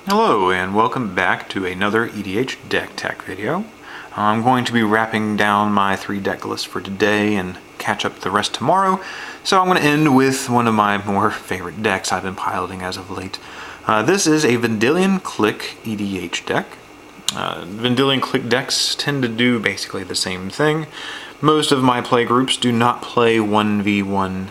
Hello and welcome back to another EDH deck tech video. I'm going to be wrapping down my 3 deck lists for today and catch up the rest tomorrow. So I'm going to end with one of my more favorite decks I've been piloting as of late. This is a Vendilion Clique EDH deck. Vendilion Clique decks tend to do basically the same thing. Most of my play groups do not play 1v1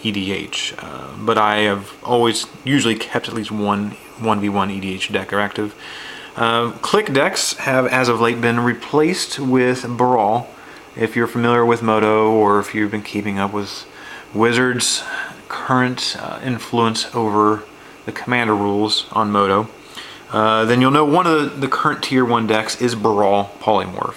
EDH, but I have always usually kept at least one 1v1 EDH deck active. Clique decks have as of late been replaced with Brawl. If you're familiar with Moto, or if you've been keeping up with Wizards' current influence over the commander rules on Moto, then you'll know one of the current tier 1 decks is Brawl Polymorph.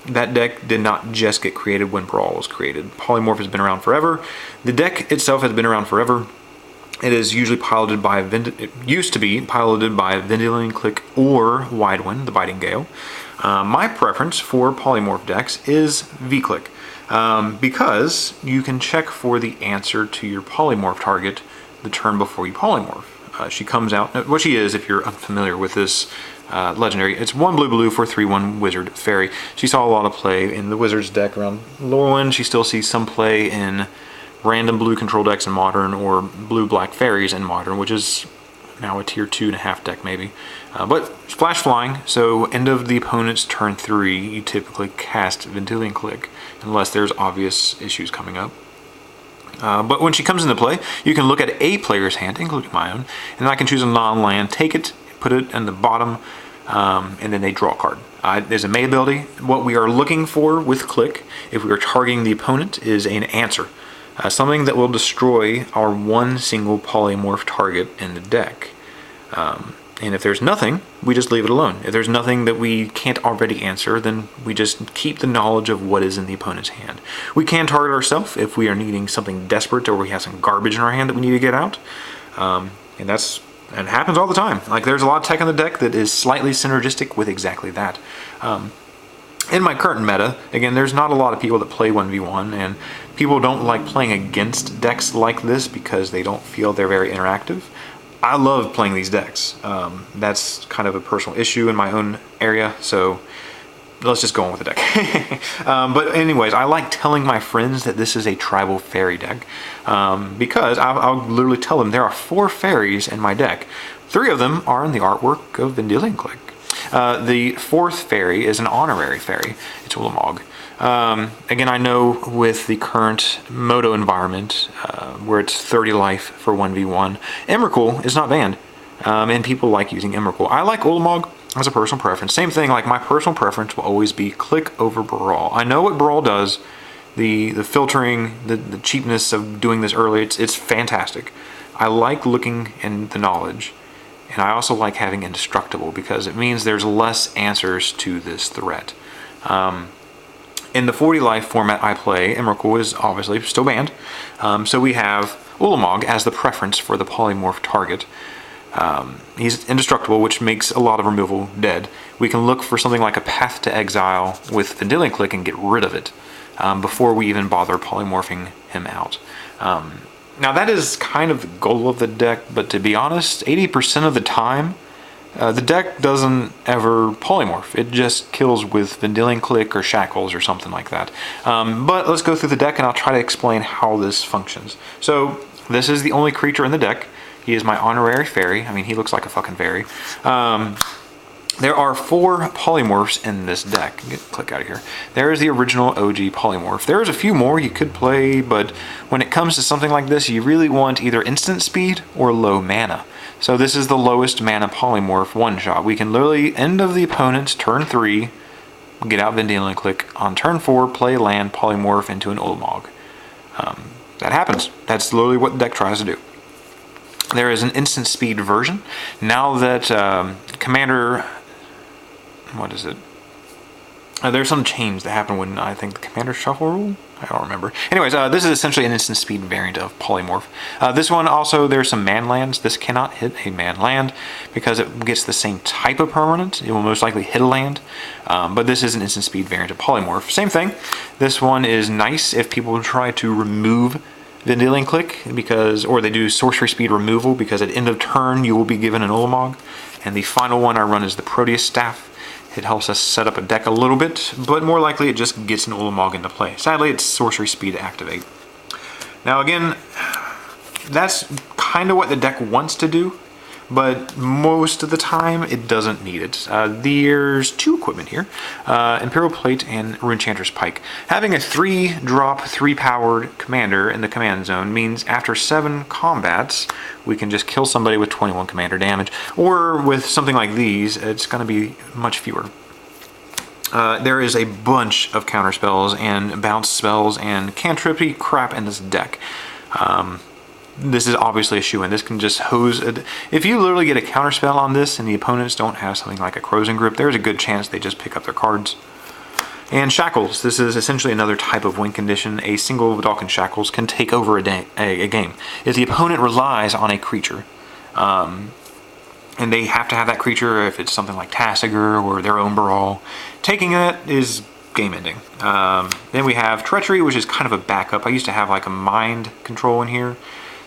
That deck did not just get created when Brawl was created. Polymorph has been around forever. The deck itself has been around forever. It is usually piloted by it used to be piloted by Vendilion Clique or Widewind, the Biting Gale. My preference for polymorph decks is vClique, because you can check for the answer to your polymorph target the turn before you polymorph. She comes out, what she is, if you're unfamiliar with this legendary, it's 1 blue for 3/1 wizard fairy. She saw a lot of play in the wizards deck around Lorwyn. She still sees some play in random blue control decks in Modern, or blue-black fairies in Modern, which is now a tier 2.5 deck maybe. But flash flying, so end of the opponent's turn 3, you typically cast Vendilion Clique, unless there's obvious issues coming up. But when she comes into play, you can look at a player's hand, including my own, and I can choose a non-land, take it, put it in the bottom, and then they draw a card. There's a May ability. What we are looking for with Clique, if we are targeting the opponent, is an answer. Something that will destroy our one single polymorph target in the deck. And if there's nothing, we just leave it alone. If there's nothing that we can't already answer, then we just keep the knowledge of what is in the opponent's hand. We can target ourselves if we are needing something desperate, or we have some garbage in our hand that we need to get out. And it happens all the time. Like, there's a lot of tech in the deck that is slightly synergistic with exactly that. In my current meta, again, there's not a lot of people that play 1v1, and people don't like playing against decks like this because they don't feel they're very interactive. I love playing these decks. That's kind of a personal issue in my own area, so let's just go on with the deck. But anyways, I like telling my friends that this is a tribal fairy deck, because I'll literally tell them there are 4 fairies in my deck. 3 of them are in the artwork of Vendilion Clique. The 4th fairy is an honorary fairy. It's Ulamog. Again, I know with the current Moto environment, where it's 30 life for 1v1, Emrakul is not banned, and people like using Emrakul. I like Ulamog as a personal preference. Same thing, like, my personal preference will always be Clique over Brawl. I know what Brawl does, the filtering, the cheapness of doing this early, it's fantastic. I like looking in the knowledge. And I also like having Indestructible, because it means there's less answers to this threat. In the 40 life format I play, Emrakul is obviously still banned. So we have Ulamog as the preference for the polymorph target. He's indestructible, which makes a lot of removal dead. We can look for something like a Path to Exile with Vendilion Clique and get rid of it before we even bother polymorphing him out. Now, that is kind of the goal of the deck, but to be honest, 80% of the time, the deck doesn't ever polymorph. It just kills with Vendilion Clique or Shackles or something like that. But let's go through the deck and I'll try to explain how this functions. So, this is the only creature in the deck. He is my honorary fairy. I mean, he looks like a fucking fairy. There are 4 polymorphs in this deck. Click out of here. There is the original OG polymorph. There's a few more you could play, but when it comes to something like this, you really want either instant speed or low mana. So this is the lowest mana polymorph one-shot. We can literally, end of the opponent's turn 3, get out Vendilion Clique. On turn 4, play land, polymorph into an Ulamog. That happens. That's literally what the deck tries to do. There is an instant speed version. Now that Commander... What is it? There's some change that happened when, I think, the Commander Shuffle rule? I don't remember. Anyways, this is essentially an instant speed variant of Polymorph. This one also, there's some man lands. This cannot hit a man land because it gets the same type of permanent. It will most likely hit a land, but this is an instant speed variant of Polymorph. Same thing. This one is nice if people try to remove Vendilion Clique, or they do sorcery speed removal, because at end of turn you will be given an Ulamog. And the final one I run is the Proteus Staff. It helps us set up a deck a little bit, but more likely it just gets an Ulamog into play. Sadly, it's sorcery speed to activate. Now again, that's kind of what the deck wants to do, but most of the time it doesn't need it. There's 2 equipment here, Imperial Plate and Runechanter's Pike. Having a 3-drop, 3-powered commander in the command zone means after 7 combats, we can just kill somebody with 21 commander damage, or with something like these, it's going to be much fewer. There is a bunch of counterspells and bounce spells and cantrippy crap in this deck. This is obviously a shoe-in. This can just hose it. If you literally get a counterspell on this and the opponents don't have something like a Crozen Grip, there's a good chance they just pick up their cards. And Shackles. This is essentially another type of win condition. A single Vedalken Shackles can take over a game. If the opponent relies on a creature, and they have to have that creature, if it's something like Tasigur or their own Baral, taking it is game ending. Then we have Treachery, which is kind of a backup. I used to have like a mind control in here,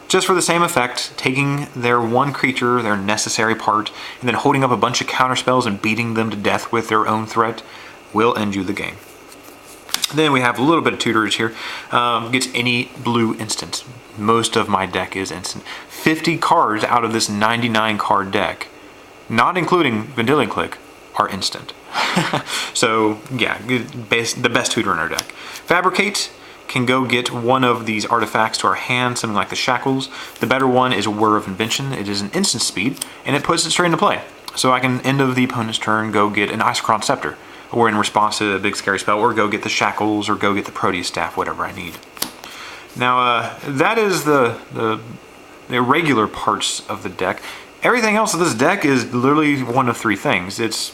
just for the same effect, taking their one creature, their necessary part, and then holding up a bunch of counterspells and beating them to death with their own threat will end you the game. Then we have a little bit of Tutors here. Gets any blue instant. Most of my deck is instant. 50 cards out of this 99 card deck, not including Vendilion Clique, are instant. So yeah, the best tutor in our deck. Fabricate can go get one of these artifacts to our hand, something like the Shackles. The better one is a Whir of Invention. It is an instant speed, and it puts it straight into play. So I can, end of the opponent's turn, go get an Isochron Scepter, or in response to a big scary spell, or go get the Shackles, or go get the Proteus Staff, whatever I need. Now, that is the regular parts of the deck. Everything else of this deck is literally one of 3 things. It's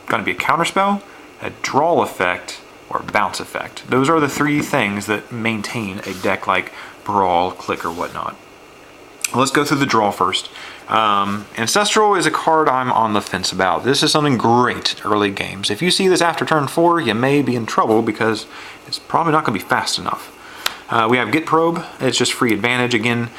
going to be a Counterspell, a Draw effect, or bounce effect. Those are the 3 things that maintain a deck like Brawl, Clique, or whatnot. Let's go through the draw first. Ancestral is a card I'm on the fence about. This is something great early games. If you see this after turn 4, you may be in trouble because it's probably not going to be fast enough. We have Get Probe. It's just free advantage. Again,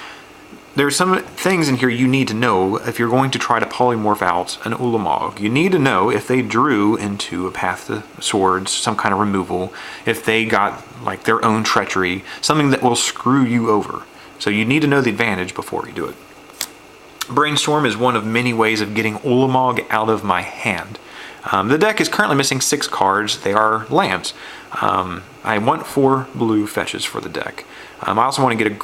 there's some things in here you need to know if you're going to try to polymorph out an Ulamog. You need to know if they drew into a Path to Swords, some kind of removal, if they got like their own treachery, something that will screw you over. So you need to know the advantage before you do it. Brainstorm is one of many ways of getting Ulamog out of my hand. The deck is currently missing 6 cards. They are lands. I want 4 blue fetches for the deck. I also want to get a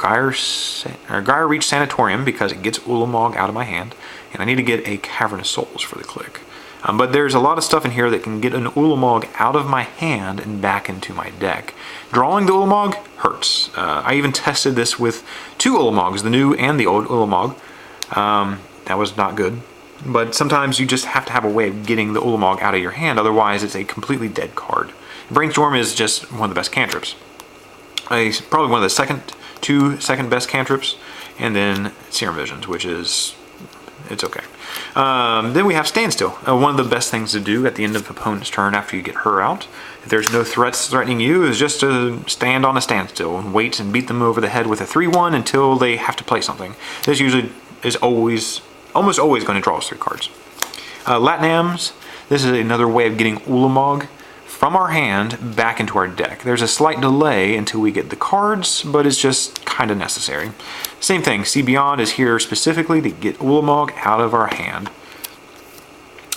Gyre Reach Sanatorium because it gets Ulamog out of my hand, and I need to get a Cavernous Souls for the Clique. But there's a lot of stuff in here that can get an Ulamog out of my hand and back into my deck. Drawing the Ulamog hurts. I even tested this with 2 Ulamogs, the new and the old Ulamog. That was not good. But sometimes you just have to have a way of getting the Ulamog out of your hand, otherwise it's a completely dead card. Brainstorm is just one of the best cantrips. Probably one of the 2 second best cantrips, and then Serum Visions, which is, it's okay. Then we have Standstill. One of the best things to do at the end of the opponent's turn after you get her out, if there's no threats threatening you, is just to stand on a standstill and wait and beat them over the head with a 3/1 until they have to play something. This usually is almost always going to draw us 3 cards. Latnams, this is another way of getting Ulamog from our hand back into our deck. There's a slight delay until we get the cards, but it's just kind of necessary. Same thing, See Beyond is here specifically to get Ulamog out of our hand.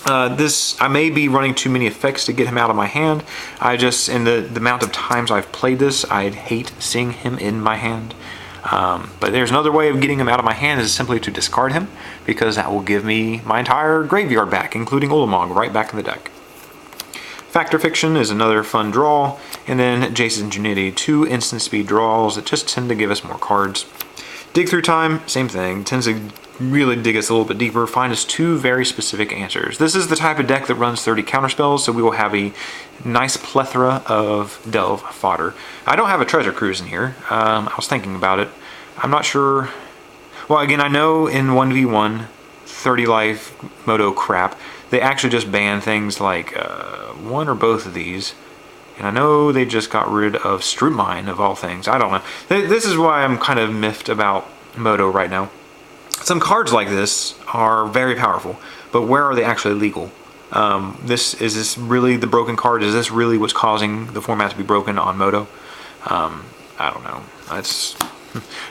I may be running too many effects to get him out of my hand. In the amount of times I've played this, I'd hate seeing him in my hand. But there's another way of getting him out of my hand is simply to discard him, because that will give me my entire graveyard back, including Ulamog, right back in the deck. Factor Fiction is another fun draw, and then Jace's Ingenuity, 2 instant speed draws that just tend to give us more cards. Dig Through Time, same thing, tends to really dig us a little bit deeper, find us 2 very specific answers. This is the type of deck that runs 30 counterspells, so we will have a nice plethora of delve fodder. I don't have a Treasure Cruise in here. I was thinking about it. I'm not sure. Well, again, I know in 1v1, 30 life Moto crap, they actually just ban things like 1 or both of these, And I know they just got rid of Strumine, of all things. I don't know. This is why I'm kind of miffed about Moto right now. Some cards like this are very powerful, but where are they actually legal? Is this really the broken card? Is this really what's causing the format to be broken on Moto? I don't know. That's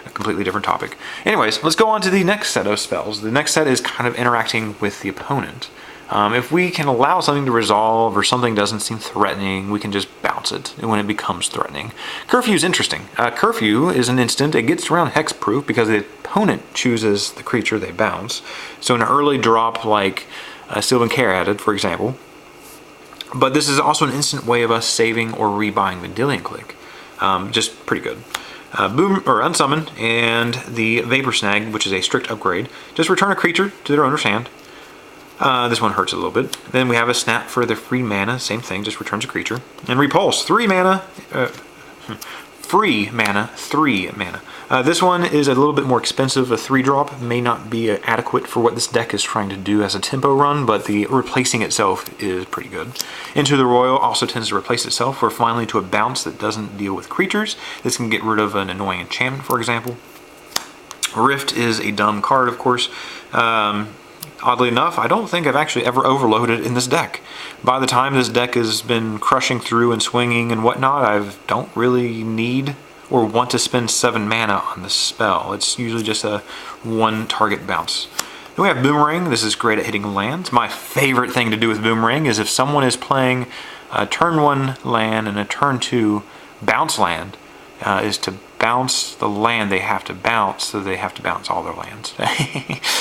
a completely different topic. Anyways, let's go on to the next set of spells. The next set is kind of interacting with the opponent. If we can allow something to resolve or something doesn't seem threatening, we can just bounce it when it becomes threatening. Curfew is interesting. Curfew is an instant. It gets around hexproof because the opponent chooses the creature they bounce. So an early drop like Sylvan Caryatid, for example. But this is also an instant way of us saving or rebuying Vendilion Clique. Just pretty good. Boom or Unsummon and the Vapor Snag, which is a strict upgrade. Just return a creature to their owner's hand. This one hurts a little bit. Then we have a Snap for the free mana, same thing, just returns a creature. And Repulse, 3 mana, free mana, 3 mana. This one is a little bit more expensive. A 3-drop may not be adequate for what this deck is trying to do as a tempo run, but the replacing itself is pretty good. Into the Royal also tends to replace itself, or finally to a bounce that doesn't deal with creatures. This can get rid of an annoying enchantment, for example. Rift is a dumb card, of course. Oddly enough, I don't think I've actually ever overloaded in this deck. By the time this deck has been crushing through and swinging and whatnot, I don't really need or want to spend 7 mana on this spell. It's usually just a 1-target bounce. Then we have Boomerang. This is great at hitting lands. My favorite thing to do with Boomerang is if someone is playing a turn 1 land and a turn 2 bounce land, is to bounce the land they have to bounce, so they have to bounce all their lands.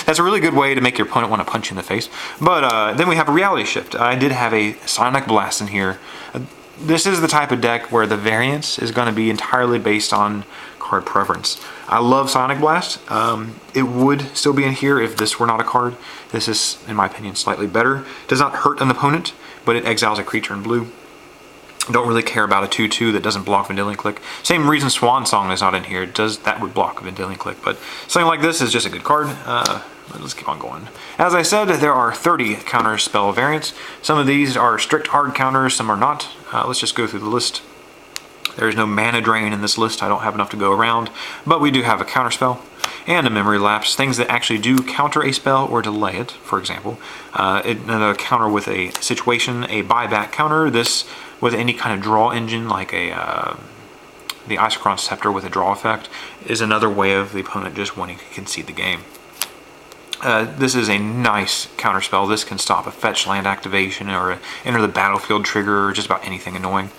That's a really good way to make your opponent want to punch you in the face. But then we have a Reality Shift. I did have a Sonic Blast in here. This is the type of deck where the variance is going to be entirely based on card preference. I love Sonic Blast. It would still be in here if this were not a card. This is, in my opinion, slightly better. Does not hurt an opponent, but it exiles a creature in blue. Don't really care about a 2/2 that doesn't block Vendilion Clique. Same reason Swan Song is not in here. That would block Vendilion Clique, but something like this is just a good card. Let's keep on going. As I said, there are 30 Counterspell variants. Some of these are strict hard counters, some are not. Let's just go through the list. There is no mana drain in this list. I don't have enough to go around, but we do have a Counterspell and a Memory Lapse, things that actually do counter a spell or delay it, for example. Another counter with a situation, a buyback counter. This with any kind of draw engine, like the Isochron Scepter with a draw effect, is another way of the opponent just wanting to concede the game. This is a nice counterspell. This can stop a fetch land activation or a enter the battlefield trigger or just about anything annoying.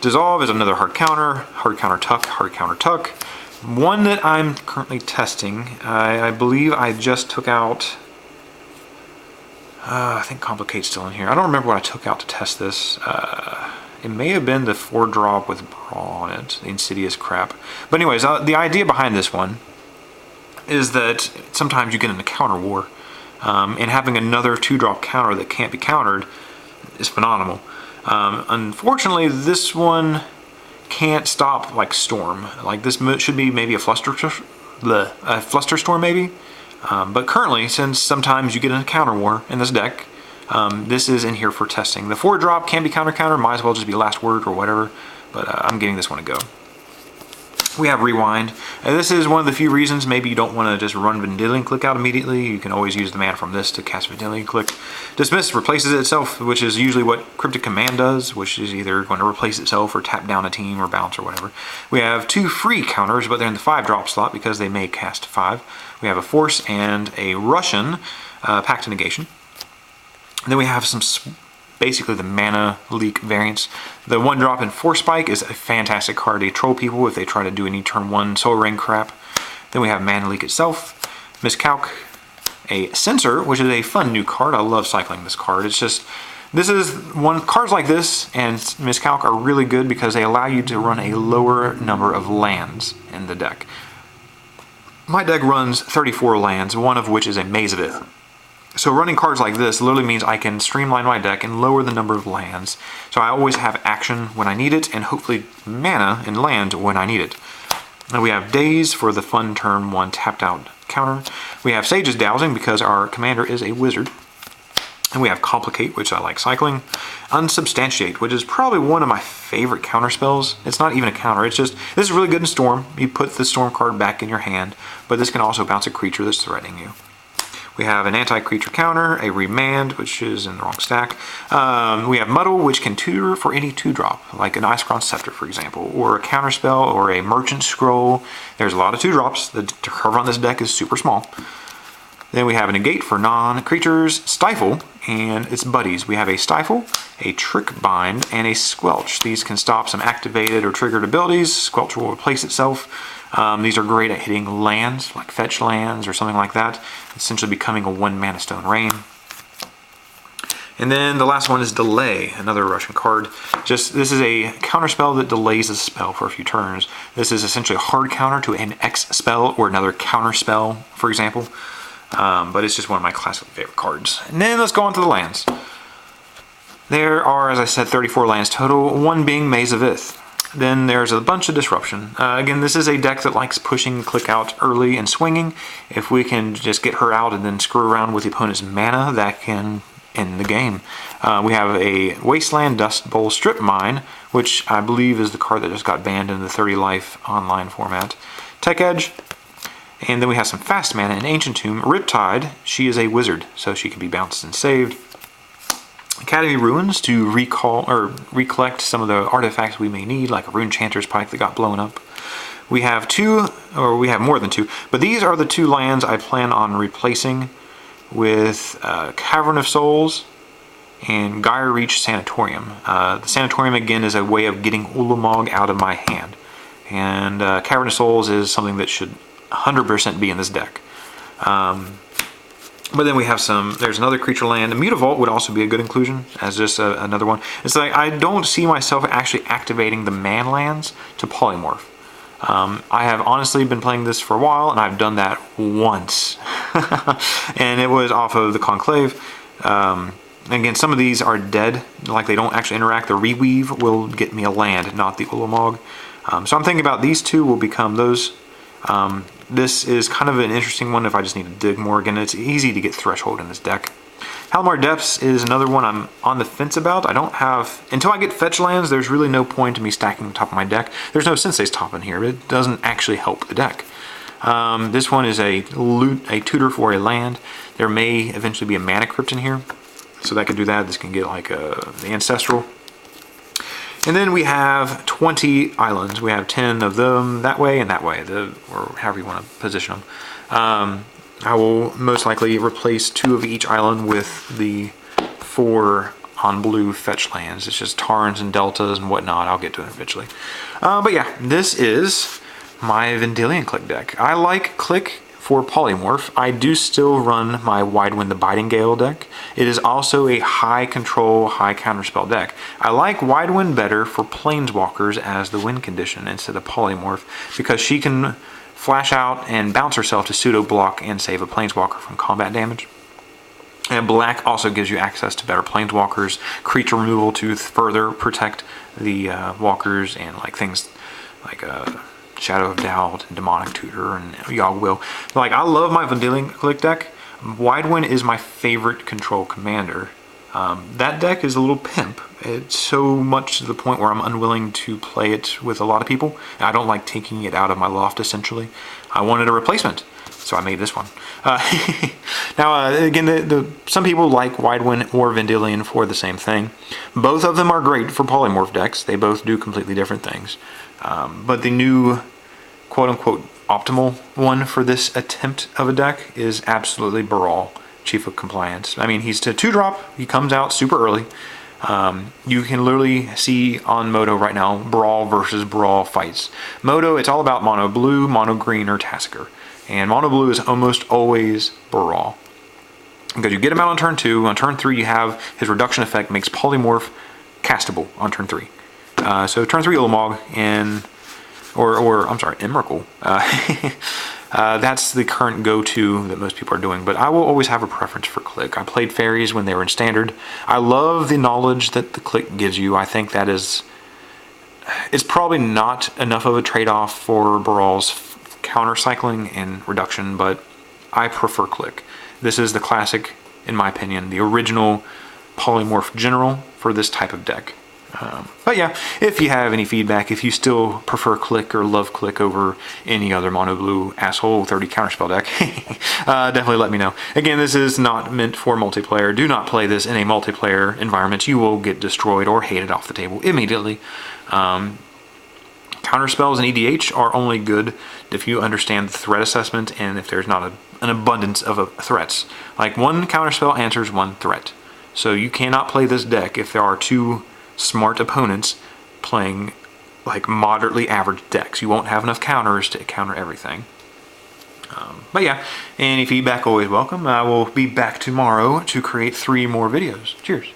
Dissolve is another hard counter tuck, hard counter tuck. One that I'm currently testing, I believe I just took out, I think Complicate's still in here. I don't remember what I took out to test this. It may have been the 4-drop with Brawl on it, the Insidious crap. But anyways, the idea behind this one is that sometimes you get in a counter war, and having another 2-drop counter that can't be countered is phenomenal. Unfortunately, this one can't stop like Storm. Like this should be maybe a Flusterstorm maybe. But currently, since sometimes you get in a counter war in this deck, this is in here for testing. The 4-drop can be counter, might as well just be Last Word or whatever, but I'm giving this one a go. We have Rewind. This is one of the few reasons maybe you don't want to just run Vendilion Clique out immediately. You can always use the mana from this to cast Vendilion Clique. Dismiss replaces itself, which is usually what Cryptic Command does, which is either going to replace itself or tap down a team or bounce or whatever. We have 2 free counters, but they're in the 5-drop slot because they may cast 5. We have a Force and a Russian Pact to Negation. And then we have some basically the mana leak variants. The 1-drop in Force Spike is a fantastic card to troll people if they try to do any turn 1 Soul Ring crap. Then we have Mana Leak itself, Miscalc, a Censor, which is a fun new card. I love cycling this card. It's just, cards like this and Miscalc are really good because they allow you to run a lower number of lands in the deck. My deck runs 34 lands, one of which is a Maze of Ith. So running cards like this literally means I can streamline my deck and lower the number of lands. So I always have action when I need it, and hopefully mana and land when I need it. Now we have Daze for the fun turn 1 tapped out counter. We have Sage's Dowsing because our commander is a wizard. And we have Complicate, which I like cycling. Unsubstantiate, which is probably one of my favorite counter spells. It's not even a counter, it's just, this is really good in Storm. You put the Storm card back in your hand, but this can also bounce a creature that's threatening you. We have an anti-creature counter, a Remand, which is in the wrong stack. We have Muddle, which can tutor for any 2-drop, like an Icecrown Scepter, for example, or a Counterspell, or a Merchant Scroll. There's a lot of 2-drops. The cover on this deck is super small. Then we have a Negate for non-creatures, Stifle, and its buddies. We have a Stifle, a Trick Bind, and a Squelch. These can stop some activated or triggered abilities. Squelch will replace itself. These are great at hitting lands, like fetch lands or something like that, essentially becoming a 1-mana Stone Rain. And then the last one is Delay, another Russian card. This is a counter spell that delays a spell for a few turns. This is essentially a hard counter to an X spell or another counter spell, for example. But it's just one of my classic favorite cards. And then let's go on to the lands. There are, as I said, 34 lands total, one being Maze of Ith. Then there's a bunch of Disruption. Again, this is a deck that likes pushing Clique out early and swinging. If we can just get her out and then screw around with the opponent's mana, that can end the game. We have a Wasteland Dust Bowl Strip Mine, which I believe is the card that just got banned in the 30 life online format. Tech Edge. And then we have some fast mana in Ancient Tomb. Riptide, she is a wizard, so she can be bounced and saved. Academy Ruins to recall or recollect some of the artifacts we may need, like a Rune Chanter's Pike that got blown up. We have more than two, but these are the 2 lands I plan on replacing with Cavern of Souls and Gyre Reach Sanatorium. The Sanatorium, again, is a way of getting Ulamog out of my hand. And Cavern of Souls is something that should 100% be in this deck. But then we have there's another creature land. Mutavault would also be a good inclusion as just another one. It's like I don't see myself actually activating the man lands to Polymorph. I have honestly been playing this for a while, and I've done that once. And it was off of the Conclave. Again, some of these are dead, like they don't actually interact. The Reweave will get me a land, not the Ulamog. So I'm thinking about these 2 will become those. This is kind of an interesting one if I just need to dig more. Again, it's easy to get Threshold in this deck. Halimar Depths is another one I'm on the fence about. I don't have, until I get fetch lands, there's really no point to me stacking the top of my deck. There's no Sensei's top in here. It doesn't actually help the deck. This one is a tutor for a land. There may eventually be a Mana Crypt in here, so that could do that. This can get like the Ancestral. And then we have 20 islands. We have 10 of them that way and that way, or however you want to position them. I will most likely replace 2 of each island with the 4 on blue fetch lands. It's just Tarns and Deltas and whatnot. I'll get to it eventually. But yeah, this is my Vendilion Clique deck. I like Clique for Polymorph. I do still run my Widewind the Biting Gale deck. It is also a high control, high counterspell deck. I like Widewind better for Planeswalkers as the win condition instead of Polymorph, because she can flash out and bounce herself to pseudo block and save a Planeswalker from combat damage. And black also gives you access to better Planeswalkers, creature removal to further protect the walkers, and like things like Shadow of Doubt and Demonic Tutor and Yogg Will. Like, I love my Vendilion Clique deck. Widewind is my favorite control commander. That deck is a little pimp. It's so much to the point where I'm unwilling to play it with a lot of people. I don't like taking it out of my loft, essentially. I wanted a replacement, so I made this one. Now, again, some people like Widewind or Vendilion for the same thing. Both of them are great for Polymorph decks. They both do completely different things. But the new quote-unquote optimal one for this attempt of a deck is absolutely Baral, Chief of Compliance. I mean, he's a 2-drop. He comes out super early. You can literally see on Moto right now Brawl versus Brawl fights. Moto, it's all about mono blue, mono green, or Tasker. And mono blue is almost always Baral. Because you get him out on turn 2. On turn 3, you have his reduction effect makes Polymorph castable on turn 3. So turn 3 Ulamog and I'm sorry, Emrakul. That's the current go-to that most people are doing, but I will always have a preference for Clique. I played fairies when they were in standard. I love the knowledge that the Clique gives you. I think that it's probably not enough of a trade-off for Baral's counter cycling and reduction, but I prefer Clique. This is the classic in my opinion, the original Polymorph General for this type of deck. But yeah, if you have any feedback, if you still prefer Clique or love Clique over any other mono blue asshole 30 counterspell deck, definitely let me know. Again, this is not meant for multiplayer. Do not play this in a multiplayer environment. You will get destroyed or hated off the table immediately. Counterspells and EDH are only good if you understand the threat assessment and if there's not an abundance of threats. Like one counterspell answers one threat. So you cannot play this deck if there are two smart opponents playing like moderately average decks. You won't have enough counters to counter everything. But yeah, any feedback always welcome. I will be back tomorrow to create 3 more videos. Cheers.